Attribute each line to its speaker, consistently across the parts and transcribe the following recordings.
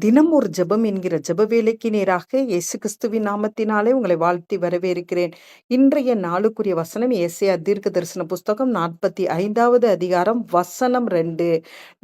Speaker 1: தினம் ஒரு ஜெபம் என்கிற ஜெப வேலைக்கு நேராக இயேசு கிறிஸ்துவின் நாமத்தினாலே உங்களை வாழ்த்தி வரவேற்கிறேன். இன்றைய நாளுக்குரிய வசனம் ஏசாயா தீர்க்க தரிசன புஸ்தகம் 45வது அதிகாரம் வசனம் 2.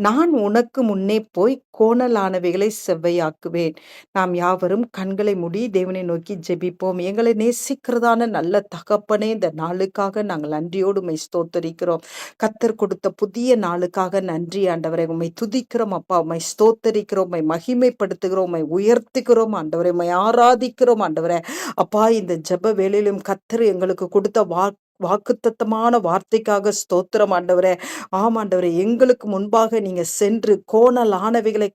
Speaker 1: நான் உனக்கு முன்னே போய் கோணலானவைகளை செவ்வையாக்குவேன். நாம் யாவரும் கண்களை மூடி தேவனை நோக்கி ஜெபிப்போம். எங்களை நேசிக்கிறதான நல்ல தகப்பனே, இந்த நாளுக்காக நாங்கள் நன்றியோடு உம்மை ஸ்தோத்தரிக்கிறோம். கத்தர் கொடுத்த புதிய நாளுக்காக நன்றி ஆண்டவரே. உம்மை துதிக்கிறோம் அப்பா, உம்மை ஸ்தோத்தரிக்கிறோம், உம்மை மகிமைப்படுத்துகிறோம், உம்மை உயர்த்துகிறோம் ஆண்டவரே, உம்மை ஆராதிக்கிறோம் ஆண்டவரே. அப்பா, இந்த ஜெப வேளையிலும் கத்தர் எங்களுக்கு கொடுத்த வாக்குத்தத்தமான வார்த்தைக்காக ஸ்தோத்திரம் ஆண்டவரே. ஆமாண்டவரே, எங்களுக்கு முன்பாக நீங்க சென்று கோணலானவைகளை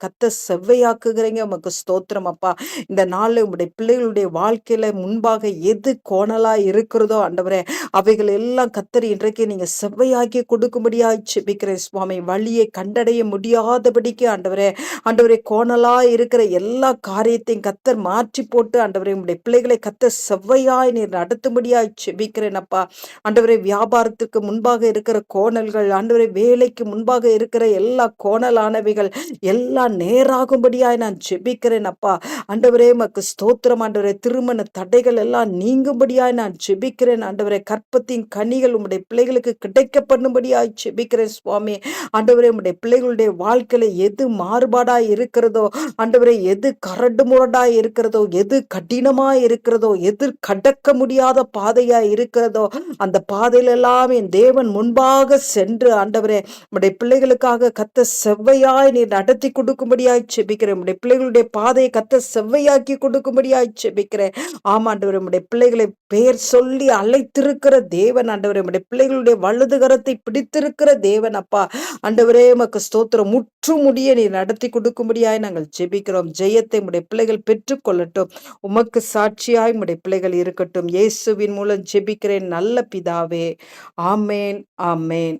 Speaker 1: செவ்வையாக்குகிறீங்க. உமக்கு ஸ்தோத்திரம் அப்பா. இந்த நாள்ல உங்களுடைய பிள்ளைகளுடைய வாழ்க்கையில முன்பாக எது கோணலா இருக்கிறதோ ஆண்டவரே, அவைகள் எல்லாம் கத்தர் இன்றைக்கு நீங்க செவ்வையாக்கி கொடுக்கும்படியாய் செபிக்கிறேன் சுவாமி. வழியை கண்டடைய முடியாதபடிக்கு ஆண்டவரே, ஆண்டவரே, கோணலா இருக்கிற எல்லா காரியத்தையும் கத்தர் மாற்றி போட்டு ஆண்டவரே, உங்களுடைய பிள்ளைகளை செவ்வையாய் நீர் நடத்தும்படியாய் செபிக்கிறேன் அப்பா. ஆண்டவரே, வியாபாரத்துக்கு முன்பாக இருக்கிற கோணல்கள், ஆண்டவரே, வேலைக்கு முன்பாக இருக்கிற எல்லா கோணலானவைகள் எல்லாம் நேராகும்படியாய் நான் ஜெபிக்கிறேன் அப்பா. ஆண்டவரே, மக்கு ஸ்தோத்திரம் ஆண்டவரே. திருமண தடைகள் எல்லாம் நீங்கும்படியாய் நான் ஜெபிக்கிறேன் ஆண்டவரே. கற்பத்தின் கனிகள் உம்முடைய பிள்ளைகளுக்கு கிடைக்க பண்ணும்படியாய் ஜெபிக்கிறேன் சுவாமி. ஆண்டவரே, உம்முடைய பிள்ளைகளுடைய வாழ்க்கையில எது மாறுபாடாய் இருக்கிறதோ ஆண்டவரே, எது கரடு முரடாய் இருக்கிறதோ, எது கடினமாய் இருக்கிறதோ, எது கடக்க முடியாத பாதையாய் இருக்கிறதோ, அந்த பாதையில எல்லாம் என் தேவன் முன்பாக சென்று ஆண்டவரே, உம்முடைய பிள்ளைகளுக்காக செவ்வையாய் நீர் நடத்தி கொடுக்கும்படியாய் செபிக்கிறேன். உம்முடைய பிள்ளைகளுடைய பாதையை செவ்வையாக்கி கொடுக்கும்படியாய் செபிக்கிறேன். ஆமாண்டவரே, உம்முடைய பிள்ளைகளை பெயர் சொல்லி அழைத்திருக்கிற தேவன் ஆண்டவரே, உம்முடைய பிள்ளைகளுடைய வலது கரத்தை பிடித்திருக்கிற தேவன் அப்பா. ஆண்டவரே, உமக்கு ஸ்தோத்திரம். முற்றுமுடிய நீர் நடத்தி கொடுக்கும்படியாய் நாங்கள் ஜெபிக்கிறோம். ஜெயத்தை உம்முடைய பிள்ளைகள் பெற்றுக்கொள்ளட்டும். உமக்கு சாட்சியாய் உம்முடைய பிள்ளைகள் இருக்கட்டும். இயேசுவின் மூலம் ஜெபிக்கிறேன் நல்ல பிதாவே. ஆமேன், ஆமேன்.